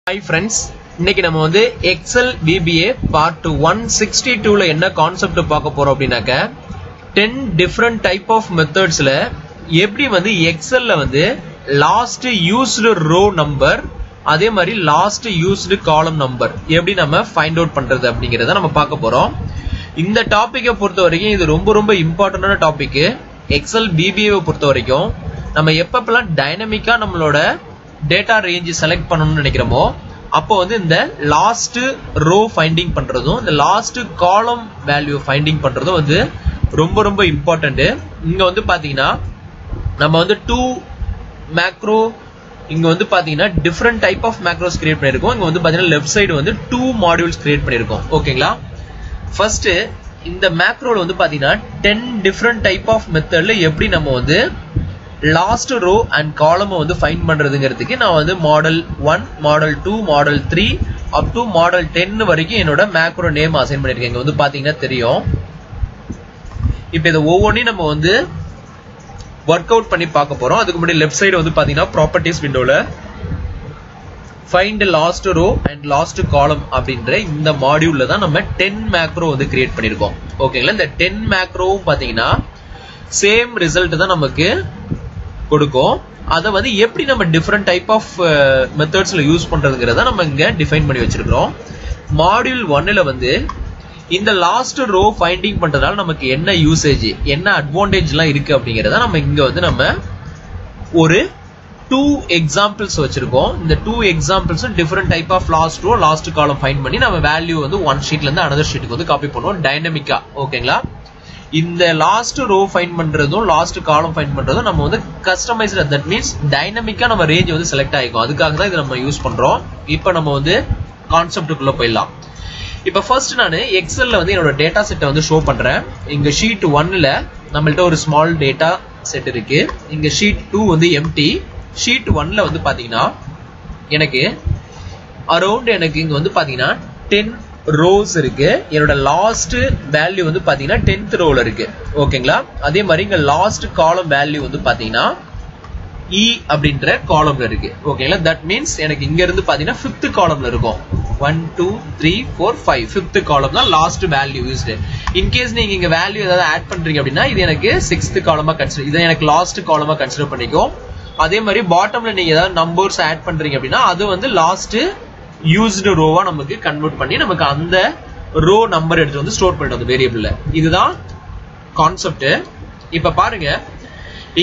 Hi friends, இன்னைக்கு நம்ம வந்து Excel VBA part 162 ல என்ன கான்செப்ட் பார்க்க போறோம் அப்படினாக்க 10 different type of methods ல எப்படி வந்து Excel ல வந்து last used row number அதே மாதிரி last used column number எப்படி நம்ம ஃபைண்ட் அவுட் பண்றது அப்படிங்கறத நம்ம பார்க்க போறோம். இந்த டாபிக்கை பொறுத்த வரைக்கும் இது ரொம்ப இம்பார்ட்டன்டான டாபிக். Excel VBA பொறுத்த வரைக்கும் நம்ம எப்பப்பெல்லாம் டைனமிக்கா நம்மளோட டேட்டா ரேஞ்ச் செலக்ட் பண்ணணும்னு நினைக்கிறோமோ அப்போ வந்து இந்த லாஸ்ட் ரோ ஃபைண்டிங் பண்றதும் இந்த லாஸ்ட் காலம் வேல்யூ ஃபைண்டிங் பண்றதும் வந்து ரொம்ப இம்பார்ட்டன்ட். இங்க வந்து பாத்தீங்கன்னா நம்ம வந்து 2 மேக்ரோ இங்க வந்து பாத்தீங்கன்னா different type of macros create பண்ணிருக்கோம். இங்க வந்து பாத்தீங்கன்னா லெஃப்ட் சைடு வந்து 2 மாடியூல்ஸ் கிரியேட் பண்ணிருக்கோம். ஓகேங்களா? ஃபர்ஸ்ட் இந்த மேக்ரோல வந்து பாத்தீங்கன்னா 10 டிஃபரெண்ட் டைப் ஆஃப் மெத்தட்ல எப்படி நம்ம வந்து லாஸ்ட் ரோ அண்ட் காலம் வந்து ஃபைண்ட் பண்றதுங்கிறதுக்கு நான் வந்து model 1, model 2, model 3 up to model 10 வரைக்கும் என்னோட மேக்ரோ நேம் அசைன் பண்ணிருக்கேன். இங்க வந்து பாத்தீங்கன்னா தெரியும். இப்போ இத ஒவ்வொன்றையும் நம்ம வந்து ஒர்க் அவுட் பண்ணி பார்க்க போறோம். அதுக்கு முன்னாடி லெஃப்ட் சைடு வந்து பாத்தீங்கன்னா ப்ராப்பர்ட்டிஸ் விண்டோல find last row and last column அப்படின்ற இந்த மாடியூல்ல தான் நம்ம 10 மேக்ரோ வந்து கிரியேட் பண்ணிருக்கோம். ஓகேங்களா? இந்த 10 மேக்ரோவும் பாத்தீங்கன்னா சேம் ரிசல்ட் தான் நமக்கு கொடுக்கும். அதை வந்து எப்படி நம்ம டிஃபரெண்ட் டைப் ஆஃப் மெத்தட்ஸ்ல யூஸ் பண்றதுங்கிறத நம்ம இங்க டிஃபைன் பண்ணி வச்சிருக்கிறோம். மாடியூல் 1ல வந்து இந்த லாஸ்ட் ரோ ஃபைண்டிங் பண்றதால நமக்கு என்ன யூசேஜ், என்ன அட்வான்டேஜ்லாம் இருக்கு அப்படிங்கறத நம்ம இங்க வந்து நம்ம ஒரு 2 எக்ஸாம்பிள்ஸ் வச்சிருக்கோம். இந்த 2 examples different type of last row last column find பண்ணி நம்ம வேல்யூ வந்து ஒன் ஷீட்ல இருந்து அனதர் ஷீட்டுக்கு வந்து காப்பி பண்ணுவோம் டைனமிக்கா. ஓகேங்களா? இந்த லாஸ்ட் ரோ ஃபைண்ட் பண்றதும் லாஸ்ட் காலம் ஃபைண்ட் பண்றதும் நம்ம வந்து கஸ்டமைஸ்ட், தட் மீன்ஸ் டைனமிக்கா நம்ம ரேஞ்ச் வந்து செலக்ட் ஆயிக்கும். அதுக்காக தான் இதை நம்ம யூஸ் பண்றோம். இப்போ நம்ம வந்து கான்செப்டுக்குள்ள போயிடலாம். இப்போ ஃபர்ஸ்ட் நான் எக்ஸல்ல வந்து என்னோட டேட்டா செட்டை வந்து ஷோ பண்றேன். இங்க ஷீட் 1ல நம்மள்ட்ட ஒரு ஸ்மால் டேட்டா செட் இருக்கு. இங்க ஷீட் 2 வந்து எம்டி. ஷீட் 1ல வந்து பாத்தீங்கன்னா எனக்கு அரௌண்ட் எனக்கு இங்க வந்து பாத்தீங்கன்னா 10 ரோஸ் இருக்கு. என்னோட லாஸ்ட் வேல்யூ வந்து பாத்தீங்கன்னா 10th ரோல இருக்கு. ஓகேங்களா? அதே மாதிரி இங்க லாஸ்ட் காலம் வேல்யூ வந்து பாத்தீங்கன்னா E அப்படின்ற காலம்ல இருக்கு. ஓகேங்களா? தட் மீன்ஸ் எனக்கு இங்க இருந்து பாத்தீங்கன்னா 5th காலம்ல இருக்கும். 1 2 3 4 5 5th காலம் தான் லாஸ்ட் வேல்யூ யூஸ்டு. இன்கேஸ் நீங்க இங்க வேல்யூ ஏதாவது ஆட் பண்றீங்க அப்படின்னா இது எனக்கு 6th காலமா கன்சிடர், இதை எனக்கு லாஸ்ட் காலமா கன்சிடர் பண்ணிக்கும். அதே மாதிரி பாட்டம்ல நீங்க ஏதாவது நம்பர்ஸ் ஆட் பண்றீங்க அப்படின்னா அது வந்து லாஸ்ட் யூஸ்டு ரோவா நமக்கு கன்வெர்ட் பண்ணி நமக்கு அந்த ரோ நம்பர் எடுத்து வந்து ஸ்டோர் பண்ணிட்டோம் அந்த வேரியபிள்ல. இதுதான் கான்செப்ட். இப்ப பாருங்க,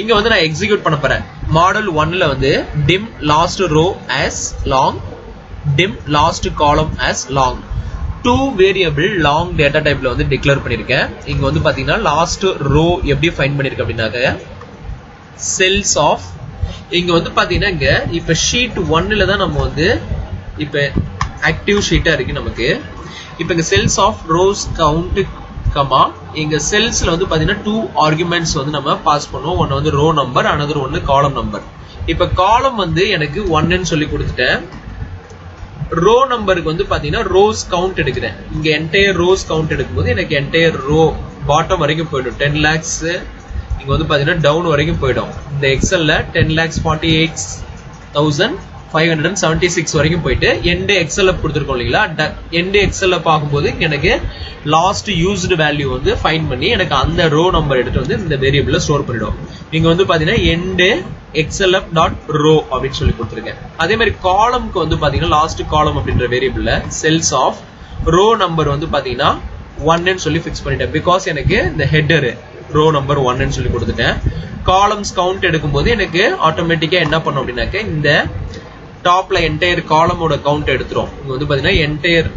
இங்க வந்து நான் எக்ஸிக்யூட் பண்ண போறேன். மாடல் 1ல வந்து dim last row as long, dim last column as long, 2 variable long data டைப்ல வந்து டிக்ளேர் பண்ணிருக்கேன். இங்க வந்து பாத்தீங்கன்னா லாஸ்ட் ரோ எப்படி ஃபைண்ட் பண்ணிருக்கேன் அப்படின்னாக்க செல்ஸ் ஆஃப், இங்க வந்து பாத்தீங்கன்னா இங்க இப்ப ஷீட் 1ல தான் நம்ம வந்து இப்ப ஆக்டிவ் ஷீட்டா இருக்கு நமக்கு. இப்ப இங்க cells of rows count comma இங்க செல்ஸ்ல வந்து பாத்தீங்கன்னா 2 ஆர்குமெண்ட்ஸ் வந்து நம்ம பாஸ் பண்ணுவோம். ஒன்னு வந்து ரோ நம்பர், another ஒன்னு காலம் நம்பர். இப்ப காலம் வந்து எனக்கு 1 ன்னு சொல்லி கொடுத்துட்டேன். ரோ நம்பருக்கு வந்து பாத்தீங்கன்னா ரோஸ் கவுண்ட் எடுக்கிறேன். இங்க என்டையர் ரோஸ் கவுண்ட் எடுக்கும்போது எனக்கு என்டையர் ரோ பாட்டம் வரைக்கும் போயிடும். 10 lakhs இங்க வந்து பாத்தீங்கன்னா டவுன் வரைக்கும் போயிடும். இந்த எக்ஸல்ல 10,48,576 வரைக்கும் போயிட்டு எண்ட் எக்ஸல்ல கொடுத்துருக்கோம் இல்லைங்களா? எண்ட் எக்ஸல்ல பார்க்கும்போது எனக்கு லாஸ்ட் யூஸ்டு வேல்யூ வந்து ஃபைண்ட் பண்ணி எனக்கு அந்த ரோ நம்பர் எடுத்து வந்து இந்த வேரியபிள்ல ஸ்டோர் பண்ணிடும். இங்க வந்து பாத்தீங்கன்னா எண்ட் எக்ஸல்எஃப் டாட் ரோ அப்படின்னு சொல்லி கொடுத்துருக்கேன். அதே மாதிரி காலம்க்கு வந்து பாத்தீங்கன்னா லாஸ்ட் காலம் அப்படின்ற வேரியபிள்ல செல்ஸ் ஆஃப் ரோ நம்பர் வந்து பாத்தீங்கன்னா 1 ன்னு சொல்லி ஃபிக்ஸ் பண்ணிட்டேன். பிகாஸ் எனக்கு இந்த ஹெட்டர் ரோ நம்பர் 1 ன்னு சொல்லி கொடுத்துட்டேன். காலம்ஸ் கவுண்ட் எடுக்கும்போது எனக்கு ஆட்டோமேட்டிக்கா என்ன பண்ணும் அப்படின்னாக்க இந்த டாப்ல என்டையர் காலமோட கவுண்ட் எடுத்துரும். இங்க வந்து பாத்தீங்கன்னா என்டையர்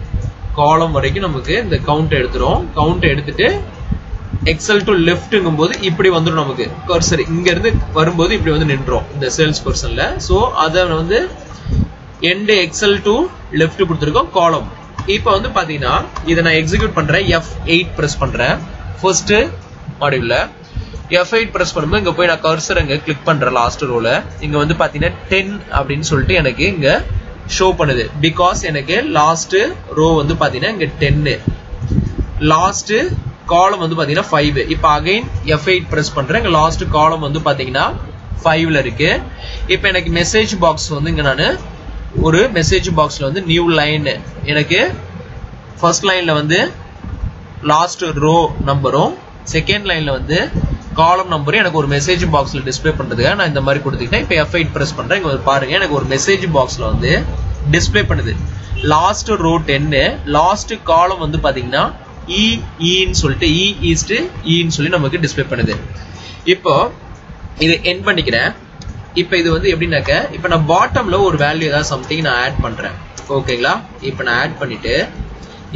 காலம் வரைக்கும் நமக்கு இந்த கவுண்ட் எடுத்துரும். கவுண்ட் எடுத்துட்டு எக்ஸல் டு லெஃப்ட்ங்கும் போது இப்படி வந்துடும் நமக்கு கர்சர். இங்க இருந்து வரும்போது இப்படி வந்து நின்றோம் இந்த சேல்ஸ் பர்சன்ல. சோ அத வந்து எண்ட் எக்ஸல் டு லெஃப்ட் கொடுத்துருக்கோம் காலம். இப்ப வந்து பாத்தீங்கன்னா இதை நான் எக்ஸிக்யூட் பண்றேன். F8 பிரஸ் பண்றேன். ஃபர்ஸ்ட் மாடியூல்ல F8 பிரஸ் பண்ணும்போது இங்க போய் நான் கர்சர் அங்க கிளிக் பண்றேன் லாஸ்ட் ரோல. இங்க வந்து பாத்தீங்கன்னா 10 அப்படின்னு சொல்லிட்டு எனக்கு இங்க ஷோ பண்ணுது. பிகாஸ் எனக்கு லாஸ்ட் ரோ வந்து பாத்தீங்கன்னா இங்க 10, லாஸ்ட் காலம் வந்து பாத்தீங்கன்னா 5. இப்ப அகைன் F8 பிரஸ் பண்றேன். இங்க லாஸ்ட் காலம் வந்து பாத்தீங்கன்னா 5ல இருக்கு. இப்ப எனக்கு மெசேஜ் பாக்ஸ் வந்து இங்க நான் ஒரு மெசேஜ் பாக்ஸ்ல வந்து நியூ லைன் எனக்கு ஃபர்ஸ்ட் லைன்ல வந்து லாஸ்ட் ரோ நம்பரும் செகண்ட் லைன்ல வந்து காலம் நம்பரும் எனக்கு ஒரு மெசேஜ் பாக்ஸ்ல டிஸ்ப்ளே பண்றதுக்காக நான் இந்த மாதிரி கொடுத்துக்கிட்டேன். இப்போ F8 பிரஸ் பண்றேன். இங்க பாருங்க எனக்கு ஒரு மெசேஜ் பாக்ஸ்ல வந்து டிஸ்ப்ளே பண்ணுது. லாஸ்ட் ரோ 10, லாஸ்ட் காலம் வந்து பாத்தீங்கன்னா ன்னு சொல்லிட்டு ன்னு சொல்லி நமக்கு டிஸ்ப்ளே பண்ணுது. இப்போ இது எண்ட் பண்ணிக்கிறேன். இப்போ இது வந்து எப்படின்னாக்க இப்போ நான் பாட்டம்ல ஒரு வேல்யூ ஏதாவது சம்திங் நான் ஆட் பண்றேன். ஓகேங்களா? இப்போ நான் ஆட் பண்ணிட்டு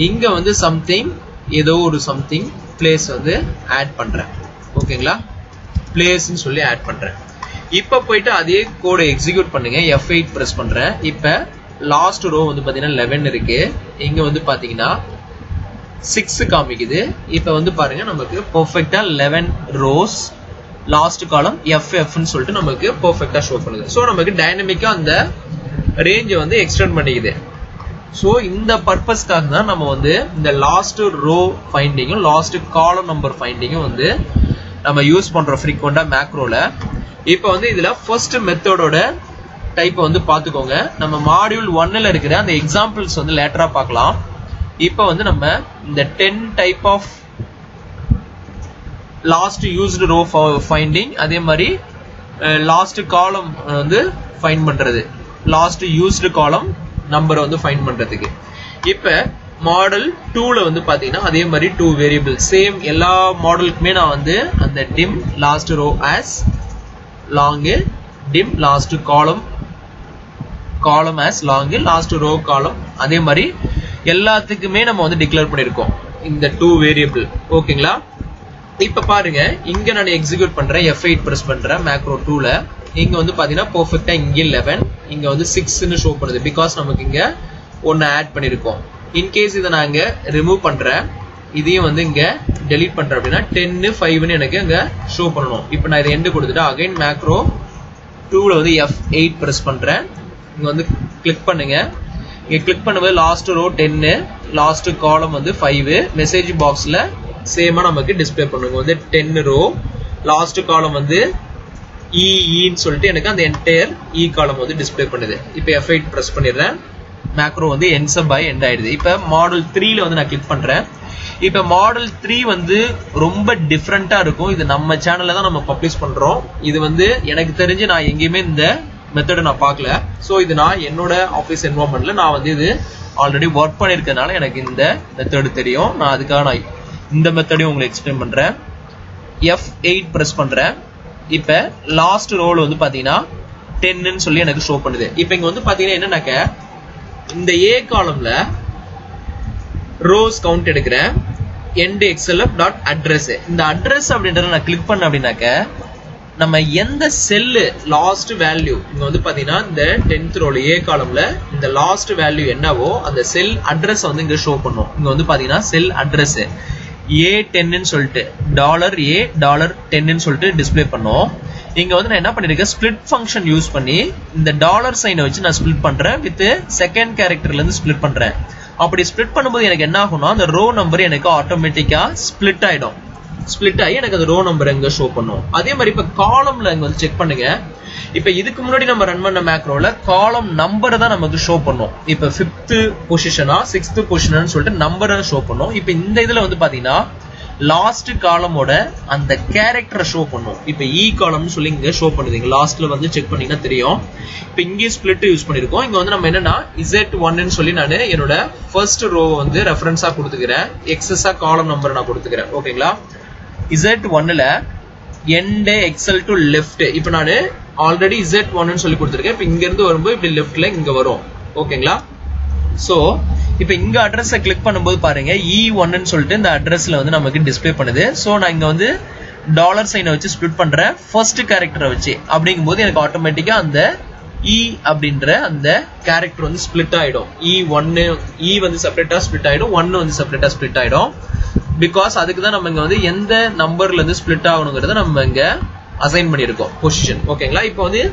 இங்க வந்து சம்திங் ஏதோ ஒரு சம்திங் பிளேஸ் வந்து ஆட் பண்றேன். ஓகேங்களா? பிளேஸ்ன்னு சொல்லி ஆட் பண்றேன். இப்போ போயிட்டு அதே கோடை எக்ஸிக்யூட் பண்ணுங்க. F8 பிரஸ் பண்றேன். இப்போ லாஸ்ட் ரோ வந்து பாத்தீங்கன்னா 11 இருக்கு. இங்க வந்து பாத்தீங்கன்னா 6 காமிக்குது. இப்போ வந்து பாருங்க நமக்கு பெர்ஃபெக்ட்டா 11 ரோஸ் லாஸ்ட் காலம் FF ன்னு சொல்லிட்டு நமக்கு பெர்ஃபெக்ட்டா ஷோ பண்ணுது. சோ நமக்கு டைனமிக்கா அந்த ரேஞ்சை வந்து எக்ஸ்டெண்ட் பண்ணிக்குது. சோ இந்த பர்பஸ்க்காக தான் நம்ம வந்து இந்த லாஸ்ட் ரோ ஃபைண்டிங்கும் லாஸ்ட் காலம் நம்பர் ஃபைண்டிங்கும் வந்து நம்ம யூஸ் பண்றோம் ஃப்ரீக்வெண்டா மேக்ரோல. இப்போ வந்து இதுல ஃபர்ஸ்ட் மெத்தடோட டைப் வந்து பாத்துக்கோங்க. நம்ம மாடியூல் 1ல இருக்கிற அந்த எக்ஸாம்பிள்ஸ் வந்து லேட்டரா பார்க்கலாம். இப்போ வந்து நம்ம இந்த 10 type of last used row finding, அதே மாதிரி லாஸ்ட் காலம் வந்து ஃபைண்ட் பண்றது, லாஸ்ட் யூஸ்டு காலம் நம்பரை வந்து ஃபைண்ட் பண்றதுக்கு. இப்போ மாடல் 2ல வந்து பாத்தீங்கன்னா அதே மாதிரி 2 வேரியபிள் சேம் எல்லா மாடலுக்குமே நான் வந்து அந்த dim last row as long, dim last column as long, last row column அதே மாதிரி எல்லாத்துக்குமே நம்ம வந்து டிக்ளேர் பண்ணிருக்கோம் இந்த 2 வேரியபிள். ஓகேங்களா? இப்ப பாருங்க இங்க நான் எக்ஸிக்யூட் பண்றேன். F8 பிரஸ் பண்றேன் மேக்ரோ 2ல. இங்க வந்து பாத்தீங்கன்னா பெர்ஃபெக்ட்டா இங்க 11, இங்க வந்து 6 ன்னு ஷோ பண்ணுது. பிகாஸ் நமக்கு இங்க ஒன்னு ஆட் பண்ணிருக்கோம். இன் கேஸ் இதை நான் இங்க ரிமூவ் பண்றேன், இதையும் வந்து இங்க டெலீட் பண்றேன் அப்படின்னா 10, 5 ன்னு எனக்கு இங்க ஷோ பண்ணணும். இப்போ நான் இதை எண்ட் கொடுத்துட்டு அகைன் மேக்ரோ 2ல வந்து F8 பிரஸ் பண்றேன். இங்க வந்து கிளிக் பண்ணுங்க. இங்க கிளிக் பண்ணும்போது லாஸ்ட் ரோ 10, லாஸ்ட் காலம் வந்து 5, மெசேஜ் பாக்ஸ்ல சேமா நமக்கு டிஸ்ப்ளே பண்ணுங்க. வந்து 10 ரோ லாஸ்ட் காலம் வந்து ன்னு சொல்லிட்டு எனக்கு அந்த என்டையர் காலம் வந்து டிஸ்ப்ளே பண்ணுது. இப்போ F8 பிரஸ் பண்ணிடுறேன். மேக்ரோ வந்து எண்ட்ஸ் பை எண்ட் ஆயிடுது. இப்போ மாடல் 3ல வந்து நான் கிளிக் பண்றேன். இப்போ மாடல் 3 வந்து ரொம்ப டிஃப்ரெண்டா இருக்கும். இது நம்ம சேனல்ல தான் நம்ம பப்ளிஷ் பண்றோம். இது வந்து எனக்கு தெரிஞ்சு நான் எங்கேயுமே இந்த மெத்தடை நான் பார்க்கல. ஸோ இது நான் என்னோட ஆஃபீஸ் என்வரான்மெண்ட்ல நான் வந்து இது ஆல்ரெடி ஒர்க் பண்ணிருக்கனால எனக்கு இந்த மெத்தடு தெரியும். நான் அதுக்காக நான் இந்த மெத்தடையும் உங்களுக்கு எக்ஸ்பிளைன் பண்றேன். F8 பிரஸ் பண்றேன். இப்ப லாஸ்ட் ரோல வந்து பாத்தீங்கன்னா 10 ன்னு சொல்லி எனக்கு ஷோ பண்ணுது. இப்போ இங்க வந்து பாத்தீங்கன்னா என்னன்னாக்க இந்த A காலம்ல ரோஸ் கவுண்ட் எடுக்கிறேன். end xlf.address இந்த அட்ரஸ் அப்படின்றத நான் கிளிக் பண்ண அப்படின்னாக்க நம்ம எந்த செல்லு லாஸ்ட் வேல்யூ இங்க வந்து பாத்தீங்கன்னா இந்த 10th ரோல A காலம்ல இந்த லாஸ்ட் வேல்யூ என்னவோ அந்த செல் அட்ரஸ் வந்து இங்க ஷோ பண்ணும். இங்க வந்து பாத்தீங்கன்னா செல் அட்ரஸ் A10 ன்னு சொல்லிட்டு $A$10 ன்னு சொல்லிட்டு டிஸ்ப்ளே பண்ணோம். இங்க வந்து நான் என்ன பண்ணிருக்கேன், ஸ்பிளிட் ஃபங்க்ஷன் யூஸ் பண்ணி இந்த டாலர் சைனை வச்சு நான் ஸ்பிளிட் பண்றேன். வித் செகண்ட் கேரக்டர்ல இருந்து ஸ்பிளிட் பண்றேன். அப்படி ஸ்பிளிட் பண்ணும்போது எனக்கு என்ன ஆகும்னா அந்த ரோ நம்பர் எனக்கு ஆட்டோமேட்டிக்கா ஸ்பிளிட் ஆயிடும். ஸ்பிளிட் ஆகி எனக்கு அந்த ரோ நம்பர் எங்க ஷோ பண்ணும். அதே மாதிரி இப்ப காலம்ல இங்க வந்து செக் பண்ணுங்க. இப்ப இதுக்கு முன்னாடி நம்ம ரன் பண்ண மேக்ரோல காலம் நம்பரை தான் நமக்கு ஷோ பண்ணும். இப்ப 5th பொசிஷனா 6th பொசிஷன் சொல்லிட்டு நம்பரை ஷோ பண்ணும். இப்ப இந்த இதுல வந்து பாத்தீங்கன்னா லாஸ்ட் காலமோட அந்த கேரக்டரை ஷோ பண்ணும். இப்ப காலம்னு சொல்லி இங்க ஷோ பண்ணுது. லாஸ்ட்ல வந்து செக் பண்ணீங்கன்னா தெரியும். இப்ப இங்கே ஸ்பிளிட் யூஸ் பண்ணிருக்கோம். இங்க வந்து நம்ம என்னன்னா Z1 ன்னு சொல்லி நான் என்னோட ஃபர்ஸ்ட் ரோ வந்து ரெஃபரன்ஸா கொடுத்துக்கிறேன். எக்ஸஸா காலம் நம்பர் நான் கொடுத்துக்கிறேன். ஓகேங்களா? Z1ல end excel to left. இப்ப நான் ஆல்ரெடி Z1 ன்னு சொல்லி கொடுத்துருக்கேன். இப்ப இங்க இருந்து வரும்போது இப்படி லெஃப்ட்ல இங்க வரும். ஓகேங்களா? சோ இப்ப இங்க அட்ரஸை கிளிக் பண்ணும்போது பாருங்க E1 ன்னு சொல்லிட்டு இந்த அட்ரஸ்ல வந்து நமக்கு டிஸ்ப்ளே பண்ணுது. சோ நான் இங்க வந்து டாலர் சைனை வச்சு ஸ்பிளிட் பண்றேன் ஃபர்ஸ்ட் கேரக்டரை வச்சு. அப்படிங்கும்போது எனக்கு ஆட்டோமேட்டிக்கா அந்த அப்படின்ற அந்த கேரக்டர் வந்து ஸ்பிளிட் ஆயிடும். E வந்து செப்பரேட்டா ஸ்பிளிட் ஆயிடும், 1 வந்து செப்பரேட்டா ஸ்பிளிட் ஆயிடும். பிகாஸ் அதுக்கு தான் நம்ம இங்க வந்து எந்த நம்பர்ல இருந்து ஸ்பிளிட் ஆகணுங்கிறத நம்ம இங்க அசைன் பண்ணிருக்கோம் பொசிஷன். ஓகேங்களா? இப்போ வந்து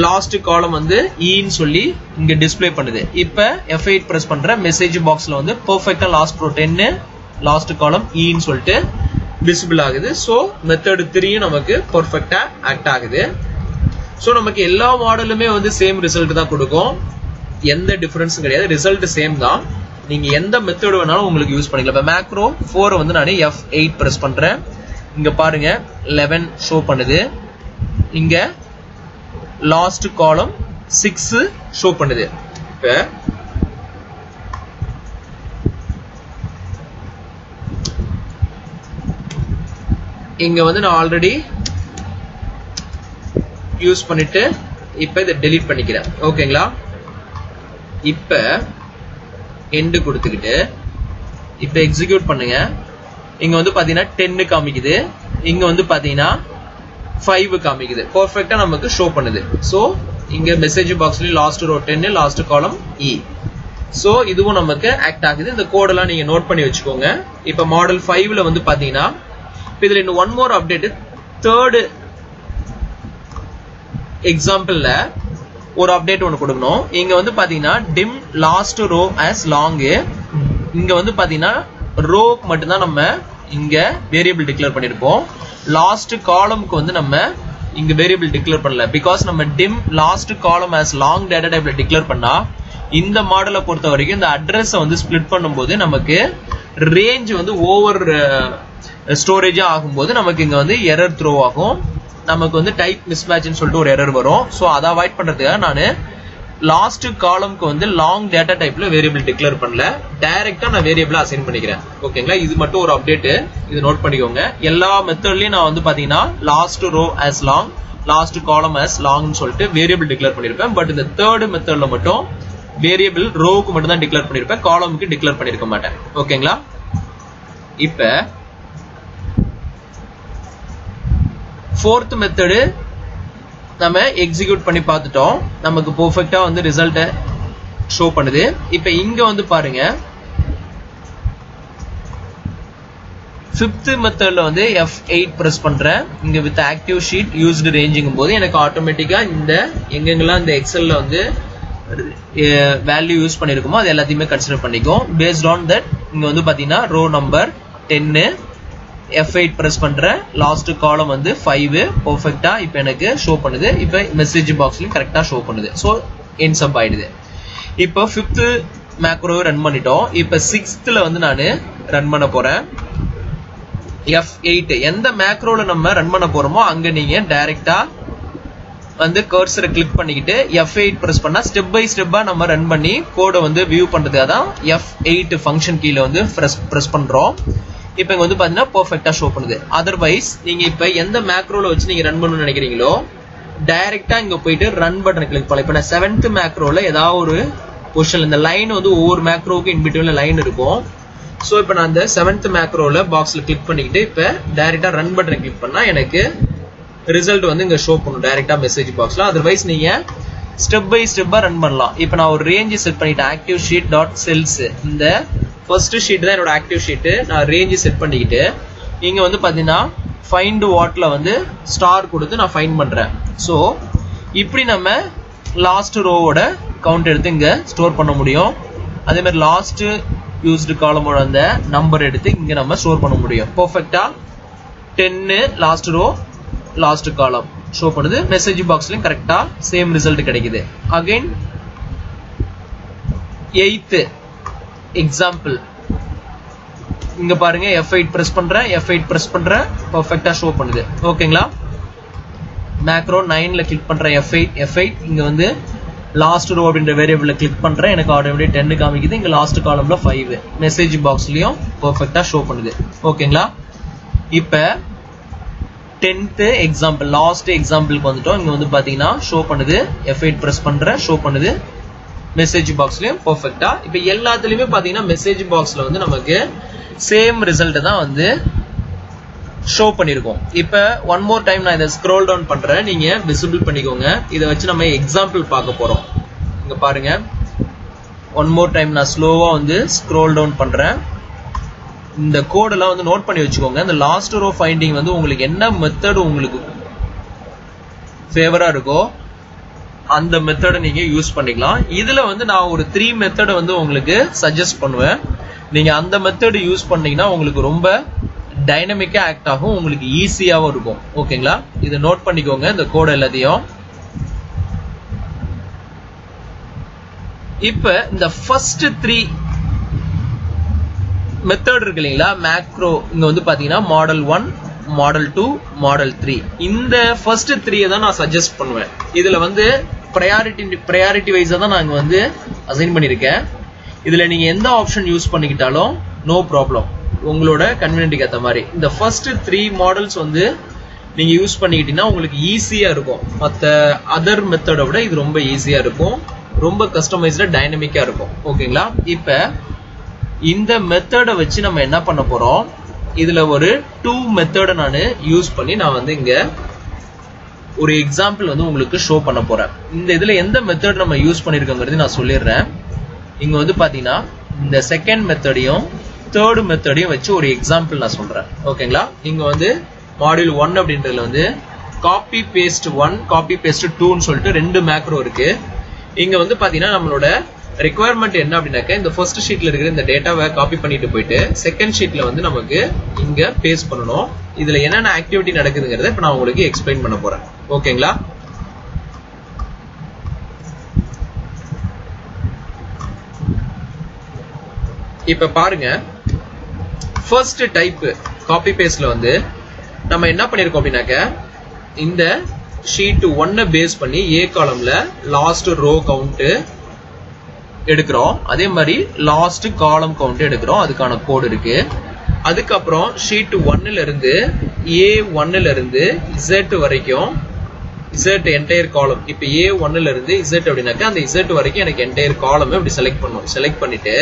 லாஸ்ட் காலம் வந்து ன்னு சொல்லி இங்க டிஸ்ப்ளே பண்ணுது. இப்ப F8 பிரஸ் பண்ற மெசேஜ் பாக்ஸ்ல வந்து பெர்ஃபெக்ட்டா லாஸ்ட் ரோ 10 லாஸ்ட் காலம் ன்னு சொல்லிட்டு விசிபிள் ஆகுது. சோ மெத்தட் 3 நமக்கு பெர்ஃபெக்ட்டா ஆக்ட் ஆகுது. சோ நமக்கு எல்லா மாடலுமே வந்து சேம் ரிசல்ட் தான் கொடுக்கும். எந்த டிஃபரன்ஸும் கிடையாது, ரிசல்ட் சேம் தான். நீங்க எந்த மெத்தட் வேணாலும் உங்களுக்கு யூஸ் பண்ணிக்கலாம். இப்போ மேக்ரோ 4 வந்து நான் F8 பிரஸ் பண்றேன். இங்க பாருங்க 11 ஷோ பண்ணுது. இங்க லாஸ்ட் காலம் 6 ஷோ பண்ணுது. இப்போ இங்க வந்து நான் ஆல்ரெடி யூஸ் பண்ணிட்டு இப்ப இதை டெலீட் பண்ணிக்கிறேன். ஓகேங்களா? இப்ப எண்ட் கொடுத்துக்கிட்டு இப்ப எக்ஸிக்யூட் பண்ணுங்க. இங்க வந்து பாத்தீங்கன்னா 10 காமிக்குது, இங்க வந்து பாத்தீங்கன்னா 5 காமிக்குது. பெர்ஃபெக்ட்டா நமக்கு ஷோ பண்ணுது. சோ இங்க மெசேஜ் பாக்ஸ்ல last row 10, last column E. So இதுவும் நமக்கு ஆக்ட் ஆகுது. இந்த கோட் எல்லாம் நீங்க நோட் பண்ணி வச்சுக்கோங்க. இப்ப மாடல் 5ல வந்து பாத்தீங்கன்னா இதுல இன்னும் ஒன் மோர் அப்டேட். தேர்ட் எக்ஸாம்பிள்ல ஒரு அப்டேட் ஒன்னு கொடுக்கணும். இங்க வந்து பாத்தீங்கன்னா dim last row as long. இங்க வந்து பாத்தீங்கன்னா ரோ மட்டும் தான் நம்ம இங்க வேரியபிள் டிக்ளேர் பண்ணிருப்போம். லாஸ்ட் காலம்க்கு வந்து நம்ம இங்க வேரியபிள் டிக்ளேர் பண்ணல. பிகாஸ் நம்ம dim last column as long data typeல டிக்ளேர் பண்ணா இந்த மாடலை பொறுத்த வரைக்கும் இந்த அட்ரஸ் வந்து ஸ்பிளிட் பண்ணும்போது நமக்கு ரேஞ்ச் வந்து ஓவர் ஸ்டோரேஜா ஆகும்போது நமக்கு இங்க வந்து எரர் த்ரோ ஆகும். நமக்கு வந்து டைப் மிஸ்மேட்ச்னு சொல்லிட்டு ஒரு எரர் வரும். ஸோ அதை அவாய்ட் பண்றதுக்காக நான் லாஸ்ட் காலம்க்கு வந்து லாங் டேட்டா டைப்ல வேரியபிள் டிக்ளேர் பண்ணல, டைரக்டா நான் வேரியபிளா அசைன் பண்ணிக்கிறேன். ஓகேங்களா? இது மட்டும் ஒரு அப்டேட், இது நோட் பண்ணிக்கோங்க. எல்லா மெத்தட்லயும் நான் வந்து பாத்தீங்கன்னா last row as long, last column as longனு சொல்லிட்டு வேரியபிள் டிக்ளேர் பண்ணிருப்பேன். பட் இந்த தேர்ட் மெத்தட்ல மட்டும் வேரியபிள் ரோவுக்கு மட்டும் தான் டிக்ளேர் பண்ணிருப்பேன், காலமுக்கு டிக்ளேர் பண்ணிருக்க மாட்டேன். ஓகேங்களா? இப்ப ஃபோர்த் மெத்தடு நம்ம எக்ஸிக்யூட் பண்ணி பார்த்துட்டோம். நமக்கு பெர்ஃபெக்ட்டா வந்து ரிசல்ட் ஷோ பண்ணுது. இப்போ இங்க வந்து பாருங்க, ஃபிஃப்த் மெத்தட்ல வந்து F8 பிரஸ் பண்றேன். இங்க வித் ஆக்டிவ் ஷீட் யூஸ்டு ரேஞ்சிங்கும் போது எனக்கு ஆட்டோமேட்டிக்கா இந்த எங்கெங்கெல்லாம் இந்த எக்ஸல்ல வந்து வேல்யூ யூஸ் பண்ணிருக்குமோ அது எல்லாத்தையுமே கன்சிடர் பண்ணிக்கும். பேஸ்ட் ஆன் தட் இங்க வந்து பாத்தீங்கன்னா ரோ நம்பர் 10, F8 பிரஸ் பண்றேன். லாஸ்ட் காலம் வந்து 5 பெர்ஃபெக்ட்டா இப்போ எனக்கு ஷோ பண்ணுது. இப்போ மெசேஜ் பாக்ஸ்லயும் கரெக்டா ஷோ பண்ணுது. ஸோ எண்ட் சப் ஆயிடுது. இப்போ 5th மேக்ரோவை ரன் பண்ணிட்டோம். இப்போ 6thல வந்து நான் ரன் பண்ண போறேன். F8 எந்த மேக்ரோல நம்ம ரன் பண்ண போறோமோ அங்க நீங்க டைரக்டா வந்து கர்சரை கிளிக் பண்ணிக்கிட்டு F8 பிரஸ் பண்ணா ஸ்டெப் பை ஸ்டெப்பா நம்ம ரன் பண்ணி கோடை வந்து வியூ பண்றதுக்காக தான் F8 ஃபங்க்ஷன் கீழ வந்து பிரஸ் பண்றோம். இப்போ இங்க வந்து பாத்தீங்கன்னா பெர்ஃபெக்ட்டா ஷோ பண்ணுது. அதர்வைஸ் நீங்க இப்ப எந்த மேக்ரோல வச்சு நீங்க ரன் பண்ணணும்னு நினைக்கிறீங்களோ டைரக்டா இங்க போயிட்டு ரன் பட்டனை கிளிக் பண்ணலாம். இப்ப நான் 7th மேக்ரோல ஏதாவது ஒரு பொசிஷன், இந்த லைன் வந்து ஒவ்வொரு மேக்ரோவுக்கு இன் பிட்வீன்ல லைன் இருக்கும். சோ இப்போ நான் அந்த 7th மேக்ரோல பாக்ஸ்ல கிளிக் பண்ணிக்கிட்டு இப்ப டைரக்டா ரன் பட்டனை கிளிக் பண்ணா எனக்கு ரிசல்ட் வந்து இங்க ஷோ பண்ணும் டைரக்டா மெசேஜ் பாக்ஸ்ல. அதர்வைஸ் நீங்க ஸ்டெப் பை ஸ்டெப்பா ரன் பண்ணலாம். இப்போ நான் ஒரு ரேஞ்ச் செட் பண்ணிட்டேன். ஆக்டிவ் ஷீட் டாட் செல்ஸ், இந்த ஃபர்ஸ்ட் ஷீட் தான் என்னோட ஆக்டிவ் ஷீட். நான் ரேஞ்ச் செட் பண்ணிக்கிட்டு இங்க வந்து பாத்தீங்கன்னா ஃபைண்ட் வாட்ல வந்து ஸ்டார் கொடுத்து நான் ஃபைண்ட் பண்றேன். ஸோ இப்படி நம்ம லாஸ்ட் ரோவோட கவுண்ட் எடுத்து இங்க ஸ்டோர் பண்ண முடியும். அதே மாதிரி லாஸ்ட் யூஸ்டு காலமோட அந்த நம்பர் எடுத்து இங்க நம்ம ஸ்டோர் பண்ண முடியும். பெர்ஃபெக்ட்டா 10 last row last column show பண்ணுது. மெசேஜ் பாக்ஸ்லயும் கரெக்டா சேம் ரிசல்ட் கிடைக்குது. அகைன் 8th எக்ஸாம்பிள் இங்க பாருங்க, F8 பிரஸ் பண்றேன், F8 பிரஸ் பண்றேன், பெர்ஃபெக்ட்டா ஷோ பண்ணுது. ஓகேங்களா? மேக்ரோ 9ல கிளிக் பண்றேன், F8 இங்க வந்து லாஸ்ட் ரோ அப்படின்ற வேரியபிள்ல கிளிக் பண்றேன், எனக்கு ஆட்டோமேட்டிக் 10 காமிக்குது. இங்க லாஸ்ட் காலம்ல 5 மெசேஜ் பாக்ஸ்லயும் பெர்ஃபெக்ட்டா ஷோ பண்ணுது. ஓகேங்களா? இப்ப 10th எக்ஸாம்பிள் லாஸ்ட் எக்ஸாம்பிளுக்கு வந்துட்டோம். இங்க வந்து பாத்தீங்கன்னா ஷோ பண்ணுது, F8 பிரஸ் பண்றேன், ஷோ பண்ணுது. மெசேஜ் பாக்ஸ்லயும் பெர்ஃபெக்ட்டா. இப்ப எல்லாத்துலயுமே பாத்தீங்கன்னா மெசேஜ் பாக்ஸ்ல வந்து நமக்கு சேம் ரிசல்ட் தான் வந்து ஷோ பண்ணிருக்கோம். இப்ப ஒன் மோர் டைம் நான் இதை ஸ்க்ரோல் டவுன் பண்றேன், நீங்க விசிபிள் பண்ணிக்கோங்க. இதை வச்சு நம்ம எக்ஸாம்பிள் பார்க்க போறோம். இங்க பாருங்க, ஒன் மோர் டைம் நான் ஸ்லோவா வந்து ஸ்க்ரோல் டவுன் பண்றேன். இந்த கோடெல்லாம் வந்து நோட் பண்ணி வச்சுக்கோங்க. இந்த லாஸ்ட் ரோ ஃபைண்டிங் வந்து உங்களுக்கு என்ன மெத்தட் உங்களுக்கு ஃபேவரா இருக்கோ அந்த மெத்தடை நீங்க யூஸ் பண்ணிக்கலாம். இதுல வந்து நான் ஒரு 3 மெத்தடை வந்து உங்களுக்கு சஜஸ்ட் பண்ணுவேன். நீங்க அந்த மெத்தட் யூஸ் பண்ணீங்கன்னா உங்களுக்கு ரொம்ப டைனமிக்கா ஆக்ட் ஆகும், உங்களுக்கு ஈஸியாவும் இருக்கும். ஓகேங்களா? இதை நோட் பண்ணிக்கோங்க இந்த கோட் எல்லாத்தையும். இப்ப இந்த ஃபர்ஸ்ட் 3 மெத்தட் இருக்கு இல்லைங்களா மேக்ரோ, இங்க வந்து பாத்தீங்கன்னா மாடல் 1, மாடல் 2, மாடல் 3, இந்த ஃபர்ஸ்ட் 3 தான் நான் சஜஸ்ட் பண்ணுவேன். இதுல வந்து ப்ரையாரிட்டி வைஸா தான் நாங்க வந்து அசைன் பண்ணிருக்கேன். இதுல நீங்க எந்த ஆப்ஷன் யூஸ் பண்ணிக்கிட்டாலும் நோ ப்ராப்ளம், உங்களோட கன்வீனியன்ட்க்கு ஏத்த மாதிரி. இந்த ஃபர்ஸ்ட் 3 மாடல்ஸ் வந்து நீங்க யூஸ் பண்ணிக்கிட்டீங்கன்னா உங்களுக்கு ஈஸியா இருக்கும். மற்ற அதர் மெத்தடை விட இது ரொம்ப ஈஸியா இருக்கும், ரொம்ப கஸ்டமைஸ்டா டைனமிக்கா இருக்கும். ஓகேங்களா? இப்ப இந்த மெத்தடை வச்சு நம்ம என்ன பண்ண போறோம், இதுல ஒரு 2 மெத்தடை நான் யூஸ் பண்ணி நான் வந்து இங்க ஒரு எக்ஸாம்பிள் வந்து உங்களுக்கு ஷோ பண்ண போறேன். இந்த இதுல எந்த மெத்தட் நம்ம யூஸ் பண்ணிருக்கோங்கிறது நான் சொல்லிடுறேன். இங்க வந்து பாத்தீங்கன்னா இந்த செகண்ட் மெத்தடையும் தேர்ட் மெத்தடையும் வச்சு ஒரு எக்ஸாம்பிள் நான் சொல்றேன். ஓகேங்களா? இங்க வந்து மாடியூல் 1 அப்படின்றதுல வந்து காப்பி பேஸ்ட் 1, காப்பி பேஸ்ட் 2ன்னு சொல்லிட்டு 2 மேக்ரோ இருக்கு. இங்க வந்து பாத்தீங்கன்னா நம்மளோட ரெக்குவயர்மெண்ட் என்ன அப்படின்னாக்க, இந்த ஃபர்ஸ்ட் ஷீட்ல இருக்கிற இந்த டேட்டாவை காப்பி பண்ணிட்டு போயிட்டு செகண்ட் ஷீட்ல வந்து நமக்கு இங்க பேஸ்ட் பண்ணணும். இதுல என்னென்ன ஆக்டிவிட்டி நடக்குதுங்கிறத இப்ப நான் உங்களுக்கு எக்ஸ்பிளைன் பண்ண போறேன். ஓகேங்களா? இப்ப பாருங்க, ஃபர்ஸ்ட் டைப் காப்பி பேஸ்ட்ல வந்து நம்ம என்ன பண்ணிருக்கோம் அப்படின்னாக்க, இந்த ஷீட் 1 பேஸ் பண்ணி A காலம்ல லாஸ்ட் ரோ கவுண்ட் எடுக்கிறோம், அதே மாதிரி லாஸ்ட் காலம் கவுண்ட் எடுக்கிறோம். அதுக்கான கோட் இருக்கு. அதுக்கப்புறம் ஷீட் 1ல இருந்து A1ல இருந்து Z வரைக்கும், Z என்டையர் காலம். இப்ப A1ல இருந்து Z அப்படின்னாக்க அந்த Z வரைக்கும் எனக்கு என்டையர் காலம் இப்படி செலக்ட் பண்ணும். செலக்ட் பண்ணிட்டு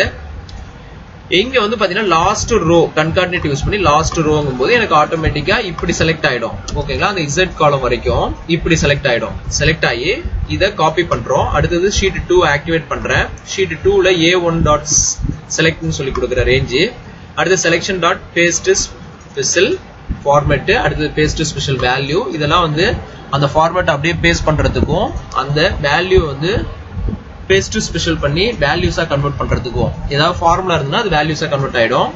இங்க வந்து பாத்தீங்கன்னா லாஸ்ட் ரோ கன்கார்டினேட் யூஸ் பண்ணி லாஸ்ட் ரோங்கும் போது எனக்கு ஆட்டோமேட்டிக்கா இப்படி செலக்ட் ஆயிடும். ஓகேங்களா? அந்த Z காலம் வரைக்கும் இப்படி செலக்ட் ஆயிடும். செலக்ட் ஆகி இதை காப்பி பண்றோம். அடுத்தது ஷீட் 2 ஆக்டிவேட் பண்றேன். ஷீட் 2ல A1 டாட் செலக்ட்னு சொல்லி கொடுக்குற ரேஞ்சு. அடுத்து selection dot paste special format, அடுத்தது பேஸ்ட் ஸ்பெஷல் வேல்யூ. இதெல்லாம் வந்து அந்த ஃபார்மேட் அப்படியே பேஸ்ட் பண்றதுக்கும் அந்த வேல்யூ வந்து பேஸ்ட் ஸ்பெஷல் பண்ணி வேல்யூஸா கன்வெர்ட் பண்றதுக்கும் ஏதாவது ஃபார்முலா இருந்தா அது வேல்யூஸா கன்வெர்ட் ஆயிடும்.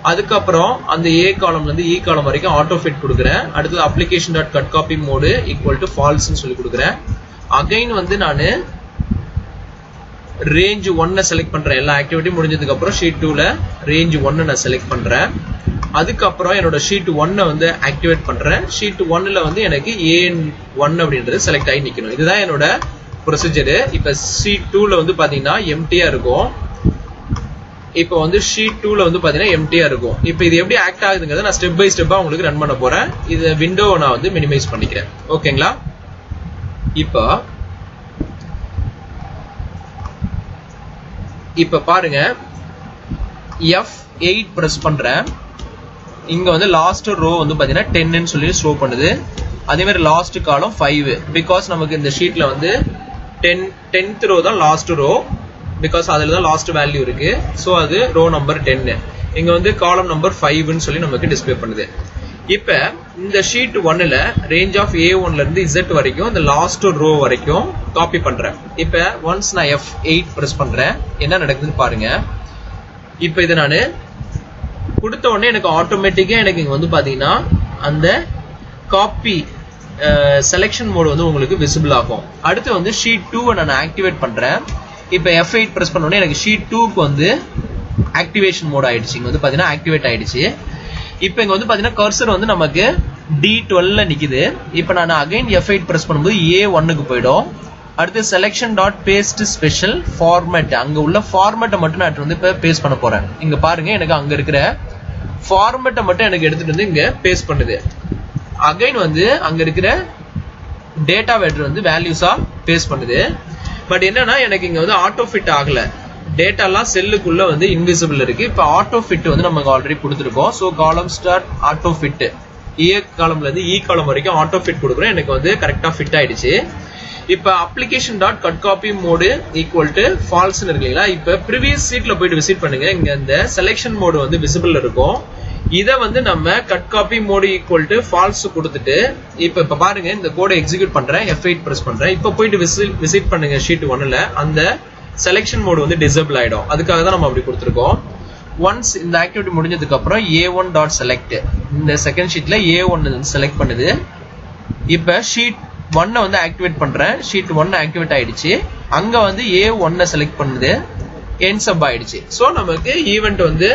அதுக்கப்புறம் அந்த A காலம்ல இருந்து E காலம் வரைக்கும் ஆட்டோ ஃபிட் கொடுக்குறேன். அடுத்து application dot cut copy mode equal to ஃபால்ஸ்னு சொல்லி கொடுக்குறேன். அகைன் வந்து நான் ரேஞ்ச் 1 செலக்ட் பண்றேன். எல்லா ஆக்டிவிட்டி முடிஞ்சதுக்கு அப்புறம் ஷீட் 2ல ரேஞ்ச் 1 நான் செலக்ட் பண்றேன். அதுக்கப்புறம் என்னோட ஷீட் 1 வந்து ஆக்டிவேட் பண்றேன். ஷீட் 1ல வந்து எனக்கு A1 அப்படின்றது செலக்ட் ஆகி நிக்கணும். இதுதான் என்னோட ப்ரொசீஜர். இப்ப ஷீட் 2ல வந்து பாத்தீங்கன்னா எம்டியா இருக்கும். இப்ப வந்து ஷீட் 2ல வந்து பாத்தீங்கன்னா எம்டியா இருக்கும். இப்ப இது எப்படி ஆக்ட் ஆகுதுங்கிறத நான் ஸ்டெப் பை ஸ்டெப்பா உங்களுக்கு ரன் பண்ண போறேன். இந்த விண்டோவை நான் வந்து மினிமைஸ் பண்ணிக்கிறேன். ஓகேங்களா? இப்ப பாருங்க, F8 பிரஸ் பண்றேன். இங்க வந்து லாஸ்ட் ரோ வந்து பாத்தீங்கன்னா 10ன்னு சொல்லி ஷோ பண்ணுது. அதே மாதிரி லாஸ்ட் காலம் 5, பிகாஸ் நமக்கு இந்த ஷீட்ல வந்து 10th ரோ தான் லாஸ்ட் ரோ, பிகாஸ் அதுல தான் லாஸ்ட் வேல்யூ இருக்கு. சோ அது ரோ நம்பர் 10. இங்க வந்து காலம் நம்பர் 5ன்னு சொல்லி நமக்கு டிஸ்ப்ளே பண்ணுது. இப்ப இந்த ஷீட் 1ல ரேஞ்ச் ஆஃப் A1ல இருந்து Z வரைக்கும் இந்த லாஸ்ட் ரோ வரைக்கும் காப்பி பண்றேன். இப்ப ஒன்ஸ் நான் F8 பிரஸ் பண்றேன், என்ன நடக்குதுன்னு பாருங்க. இப்ப இதை நான் கொடுத்த உடனே எனக்கு ஆட்டோமேட்டிக்கா எனக்கு இங்க வந்து பாத்தீங்கன்னா அந்த காப்பி செலெக்ஷன் மோட் வந்து உங்களுக்கு விசிபிள் ஆகும். அடுத்து வந்து ஷீட் 2 நான் ஆக்டிவேட் பண்றேன். இப்ப F8 பிரஸ் பண்ண உடனே எனக்கு ஷீட் 2க்கு வந்து ஆக்டிவேஷன் மோட் ஆயிடுச்சு. இங்க வந்து பாத்தீங்கன்னா ஆக்டிவேட் ஆயிடுச்சு. இப்ப இங்க வந்து பாத்தீங்கன்னா கர்சர் வந்து நமக்கு D12ல நிக்குது. இப்ப நான் அகைன் F8 பிரஸ் பண்ணும்போது A1க்கு போயிடும். அடுத்து selection dot paste special format, அங்க உள்ள ஃபார்மேட்டை மட்டும் நான் வந்து இப்ப பேஸ்ட் பண்ண போறேன். இங்க பாருங்க, எனக்கு அங்க இருக்கிற ஃபார்மேட்டை மட்டும் எனக்கு எடுத்துட்டு வந்து இங்க பேஸ்ட் பண்ணுது. அகைன் வந்து அங்க இருக்கிற டேட்டா வெக்டர் வந்து வேல்யூஸா பேஸ்ட் பண்ணுது. பட் என்னன்னா எனக்கு இங்க வந்து ஆட்டோ ஃபிட் ஆகல. டேட்டாலாம் செல்லுக்குள்ள வந்து இன்விசிபிள் இருக்கு. இப்ப ஆட்டோ ஃபிட் வந்து நமக்கு ஆல்ரெடி கொடுத்துருக்கோம். ஸோ காலம் ஸ்டார்ட் ஆட்டோ ஃபிட், ஏ காலம்ல இருந்து இ காலம் வரைக்கும் ஆட்டோ ஃபிட் கொடுக்குறோம். எனக்கு வந்து கரெக்டா ஃபிட் ஆயிடுச்சு. இப்ப application dot cut copy mode equal to ஃபால்ஸ்னு இருக்குங்களா. இப்ப ப்ரீவியஸ் சீட்ல போயிட்டு விசிட் பண்ணுங்க. இங்க இந்த செலெக்ஷன் மோடு வந்து விசிபிள் இருக்கும். இதை வந்து நம்ம cut copy mode equal to false கொடுத்துட்டு இப்ப பாருங்க, இந்த கோடை எக்ஸிக்யூட் பண்றேன். F8 பிரஸ் பண்றேன். இப்ப போயிட்டு விசிட் பண்ணுங்க ஷீட் 1ல. அந்த செலெக்ஷன் மோடு வந்து டிசேபிள் ஆயிடும். அதுக்காக தான் நம்ம அப்படி கொடுத்துருக்கோம். ஒன்ஸ் இந்த ஆக்டிவிட்டி முடிஞ்சதுக்கு அப்புறம் A1 டாட் செலக்ட், இந்த செகண்ட் ஷீட்ல A1 செலக்ட் பண்ணுது. இப்ப ஷீட் 1 வந்து ஆக்டிவேட் பண்றேன். ஷீட் 1 ஆக்டிவேட் ஆயிடுச்சு. அங்க வந்து A1 செலக்ட் பண்ணுது end sub ஆயிடுச்சு. சோ நமக்கு ஈவென்ட் வந்து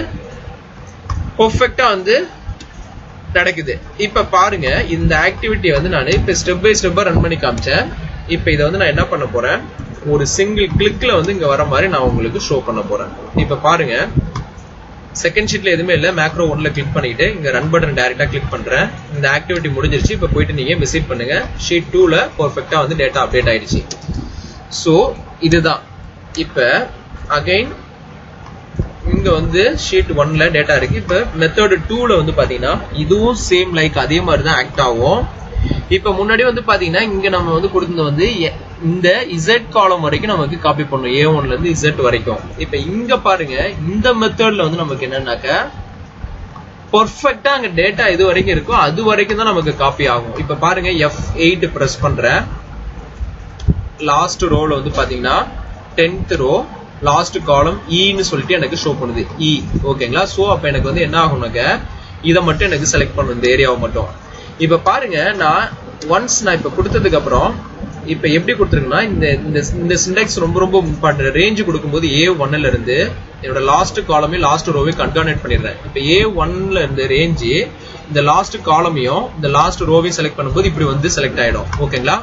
பெர்ஃபெக்ட்டா வந்து நடக்குது. இப்ப பாருங்க இந்த ஆக்டிவிட்டி வந்து நான் இப்ப ஸ்டெப் பை ஸ்டெப்பா ரன் பண்ணி காமிச்சேன். இப்ப இத வந்து நான் என்ன பண்ண போறேன், ஒரு சிங்கிள் கிளிக்ல வந்து இங்க வர மாதிரி நான் உங்களுக்கு ஷோ பண்ண போறேன். இப்ப பாருங்க செகண்ட் ஷீட்ல எதுவுமே இல்ல, மேக்ரோ 1ல கிளிக் பண்ணிட்டு இங்க ரன் பட்டன் டைரக்டா கிளிக் பண்றேன். இந்த ஆக்டிவிட்டி முடிஞ்சிருச்சு. இப்ப போயிட்டு நீங்க விசிட் பண்ணுங்க. ஷீட் 2ல பெர்ஃபெக்ட்டா வந்து டேட்டா அப்டேட் ஆயிடுச்சு. சோ இதுதான். இப்ப அகைன் இங்க வந்து ஷீட் 1ல டேட்டா இருக்கு. இப்ப மெத்தட் 2ல வந்து பாத்தீங்கன்னா இதுவும் சேம் லைக் அதே மாதிரி தான் ஆக்ட் ஆகும். இப்ப முன்னாடி வந்து பாத்தீங்கன்னா இங்க நம்ம வந்து கொடுத்தது வந்து இந்த Z காலம் வரைக்கும் நமக்கு காப்பி பண்ணணும், A1ல இருந்து Z வரைக்கும். இப்ப இங்க பாருங்க இந்த மெத்தட்ல வந்து நமக்கு என்னன்னாக்க பெர்ஃபெக்ட்டா அங்க டேட்டா இது வரைக்கும் இருக்கோ அது வரைக்கும் தான் நமக்கு காப்பி ஆகும். இப்ப பாருங்க F8 பிரஸ் பண்றேன். லாஸ்ட் ரோல வந்து பாத்தீங்கன்னா 10th ரோ லாஸ்ட் காலம் ன்னு சொல்லிட்டு எனக்கு ஷோ பண்ணுது E. ஓகேங்களா? சோ அப்ப எனக்கு வந்து என்ன ஆகும்னாக்க இத மட்டும் எனக்கு செலக்ட் பண்ணணும், இந்த ஏரியாவை மட்டும். இப்ப பாருங்க நான் ஒன்ஸ் நான் இப்ப கொடுத்ததுக்கு அப்புறம் இப்ப எப்படி கொடுத்துருக்கேன்னா இந்த சிண்டெக்ஸ் ரொம்ப ரொம்ப இம்பார்ட்டன்ட். ரேஞ்ச் கொடுக்கும்போது A1ல இருந்து என்னோட லாஸ்ட் காலமே லாஸ்ட் ரோவே கன்கார்னேட் பண்ணிடுறேன். இப்ப A1ல இருந்து ரேஞ்ச் இந்த லாஸ்ட் காலமையும் இந்த லாஸ்ட் ரோவையும் செலக்ட் பண்ணும்போது இப்படி வந்து செலக்ட் ஆயிடும். ஓகேங்களா?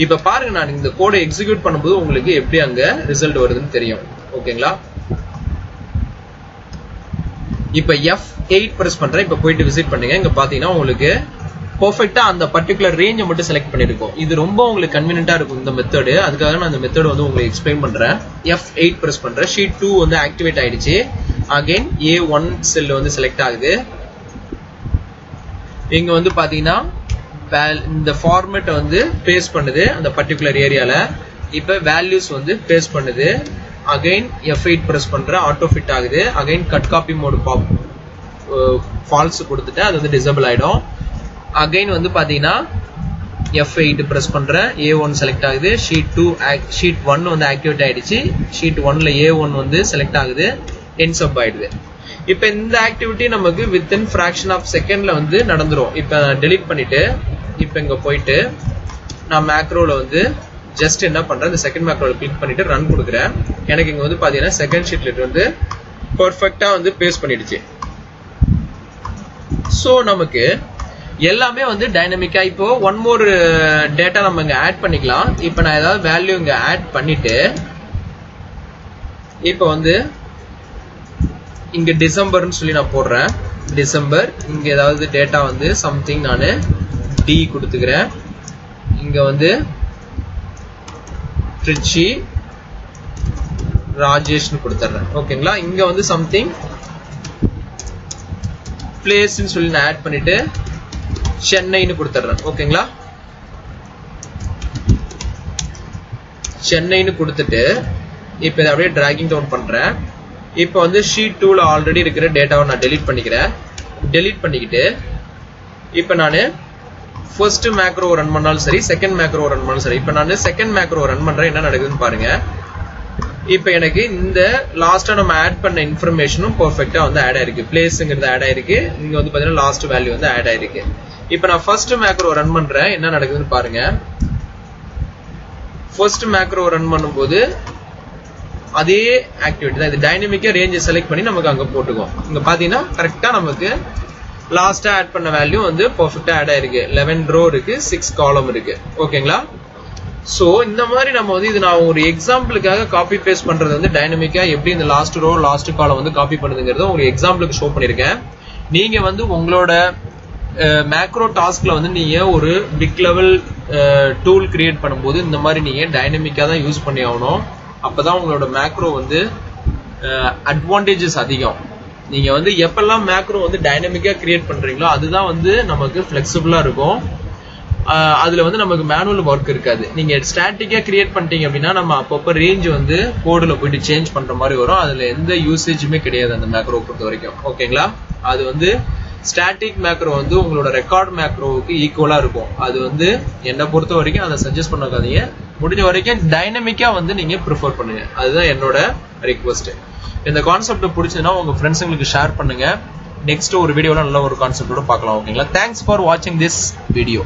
இப்ப பாருங்க நான் இந்த கோடை எக்ஸிக்யூட் பண்ணும்போது உங்களுக்கு எப்படி அங்க ரிசல்ட் வருதுன்னு தெரியும். ஓகேங்களா? இப்ப F8 பிரஸ் பண்றேன். இப்ப போயிட்டு விசிட் பண்ணுங்க. இங்க பாத்தீங்கன்னா உங்களுக்கு பெர்ஃபெக்ட்டா அந்த பர்టిక్యులர் ரேஞ்சை மட்டும் செலக்ட் பண்ணிருக்கோம். இது ரொம்ப உங்களுக்கு கன்வீனியன்ட்டா இருக்கும் இந்த மெத்தட். அதுக்காக நான் இந்த மெத்தட் வந்து உங்களுக்கு எக்ஸ்பிளைன் பண்றேன். F8 பிரஸ் பண்றேன். ஷீட் 2 வந்து ஆக்டிவேட் ஆயிடுச்சு. அகைன் A1 செல் வந்து செலக்ட் ஆகுது. இங்க வந்து பாத்தீங்கன்னா இந்த ஃபார்மேட் வந்து பேஸ்ட் பண்ணுது அந்த பர்టిక్యులர் ஏரியால. இப்ப வேல்யூஸ் வந்து பேஸ்ட் பண்ணுது. அகைன் F8 பிரஸ் பண்றேன். ஆட்டோ ஃபிட் ஆகுது. Again cut copy mode false கொடுத்துட்டு அது வந்து டிசேபிள் ஆயிடும். அகைன் வந்து பாத்தீங்கன்னா F8 பிரஸ் பண்றேன். A1 செலக்ட் ஆகுது. ஷீட் 1 வந்து ஆக்டிவேட் ஆயிடுச்சு. ஷீட் 1ல A1 வந்து செலக்ட் ஆகுது. end sub ஆயிடுது. இப்ப இந்த ஆக்டிவிட்டி நமக்கு வித்தின் ஃபிராக்ஷன் ஆஃப் செகண்ட்ல வந்து நடந்துரும். இப்ப டெலீட் பண்ணிட்டு இப்ப இங்க போயிட்டு நான் மேக்ரோல வந்து ஜஸ்ட் என்ன பண்றேன், இந்த செகண்ட் மேக்ரோல கிளிக் பண்ணிட்டு ரன் கொடுக்குறேன். எனக்கு இங்க வந்து பாத்தீங்கன்னா செகண்ட் ஷீட்ல வந்து பெர்ஃபெக்ட்டா வந்து பேஸ்ட் பண்ணிடுச்சு. சோ நமக்கு எல்லாமே வந்து டைனமிக்கா. இப்போ ஒன் மோர் டேட்டா நம்ம இங்க ஆட் பண்ணிக்கலாம். இப்போ நான் ஏதாவது வேல்யூ இங்க ஆட் பண்ணிட்டு இப்போ வந்து இங்க டிசம்பர்னு சொல்லி நான் போடுறேன். டிசம்பர். இங்க ஏதாவது டேட்டா வந்து சம்திங் நான் D கொடுத்துக்கிறேன். இங்க வந்து ட்ரிச்சி ராஜேஷ்னு கொடுத்துறேன். ஓகேங்களா? இங்க வந்து சம்திங் பிளேஸ்ன்னு சொல்லி நான் ஆட் பண்ணிட்டு சென்னைன்னு கொடுத்துறேன். ஓகேங்களா? சென்னைன்னு கொடுத்துட்டு இப்ப இதை அப்படியே டிராகிங் டவுன் பண்றேன். இப்ப வந்து ஷீட் 2ல ஆல்ரெடி இருக்கிற டேட்டாவை நான் டெலீட் பண்ணிக்கிறேன். டெலீட் பண்ணிக்கிட்டு இப்ப நான் ஃபர்ஸ்ட் மேக்ரோ ரன் பண்ணாலும் சரி, செகண்ட் மேக்ரோ ரன் பண்ணாலும் சரி. இப்ப நான் செகண்ட் மேக்ரோ ரன் பண்றேன். என்ன நடக்குதுன்னு பாருங்க. இப்ப எனக்கு இந்த லாஸ்டா நம்ம ஆட் பண்ண இன்ஃபர்மேஷனும் பெர்ஃபெக்ட்டா வந்து ஆட் ஆயிருக்கு. பிளேஸ்ங்கிறது ஆட் ஆயிருக்கு. இங்க வந்து பாத்தீங்கன்னா லாஸ்ட் வேல்யூ வந்து ஆட் ஆயிருக்கு. இப்ப நான் ஃபர்ஸ்ட் மேக்ரோ ரன் பண்றேன். என்ன நடக்குதுன்னு பாருங்க. ஃபர்ஸ்ட் மேக்ரோ ரன் பண்ணும்போது அதே ஆக்டிவிட்டி தான். இது டைனமிக்கா ரேஞ்சை செலக்ட் பண்ணி நமக்கு அங்க போட்டுக்கும். இங்க பாத்தீங்கன்னா கரெக்டா நமக்கு லாஸ்டா ஆட் பண்ண வேல்யூ வந்து பெர்ஃபெக்ட்டா ஆட் ஆயிருக்கு. 11 ரோ இருக்கு, 6 காலம் இருக்கு. ஓகேங்களா? சோ இந்த மாதிரி நம்ம வந்து இது நான் ஒரு எக்ஸாம்பிளுக்காக காப்பி பேஸ்ட் பண்றது வந்து டைனமிக்கா எப்படி இந்த லாஸ்ட் ரோ லாஸ்ட் காலம் வந்து காப்பி பண்ணுதுங்கிறத உங்களுக்கு எக்ஸாம்பிளுக்கு ஷோ பண்ணிருக்கேன். நீங்க வந்து உங்களோட மேக்ரோ டாஸ்க்ல வந்து நீங்க ஒரு பிக் லெவல் டூல் கிரியேட் பண்ணும்போது இந்த மாதிரி நீங்க டைனமிக்கா தான் யூஸ் பண்ணி ஆகணும். அப்பதான் உங்களோட மேக்ரோ வந்து அட்வான்டேஜஸ் அதிகம். நீங்க வந்து எப்பெல்லாம் மேக்ரோ வந்து டைனமிக்கா கிரியேட் பண்றீங்களோ அதுதான் வந்து நமக்கு பிளெக்சிபிளா இருக்கும். அதுல வந்து நமக்கு மேனுவல் ஒர்க் இருக்காது. நீங்க ஸ்டாட்டிக்கா கிரியேட் பண்ணிட்டீங்க அப்படின்னா நம்ம அப்பப்போ ரேஞ்ச் வந்து கோடுல போயிட்டு சேஞ்ச் பண்ற மாதிரி வரும். அதுல எந்த யூசேஜுமே கிடையாது அந்த மேக்ரோ பொறுத்த வரைக்கும். ஓகேங்களா? அது வந்து ஸ்டாட்டிக் மேக்ரோ வந்து உங்களோட ரெக்கார்ட் மேக்ரோவுக்கு ஈக்குவலா இருக்கும். அது வந்து என்னை பொறுத்த வரைக்கும் அதை சஜஸ்ட் பண்ணாதீங்க. முடிஞ்ச வரைக்கும் டைனமிக்கா வந்து நீங்க ப்ரிஃபர் பண்ணுங்க. அதுதான் என்னோட ரிக்வெஸ்ட். இந்த கான்செப்ட் பிடிச்சதுன்னா உங்க ஃப்ரெண்ட்ஸுங்களுக்கு ஷேர் பண்ணுங்க. நெக்ஸ்ட் ஒரு வீடியோல நல்ல ஒரு கான்செப்டோட பார்க்கலாம். ஓகேங்களா? தேங்க்ஸ் ஃபார் வாட்சிங் திஸ் வீடியோ.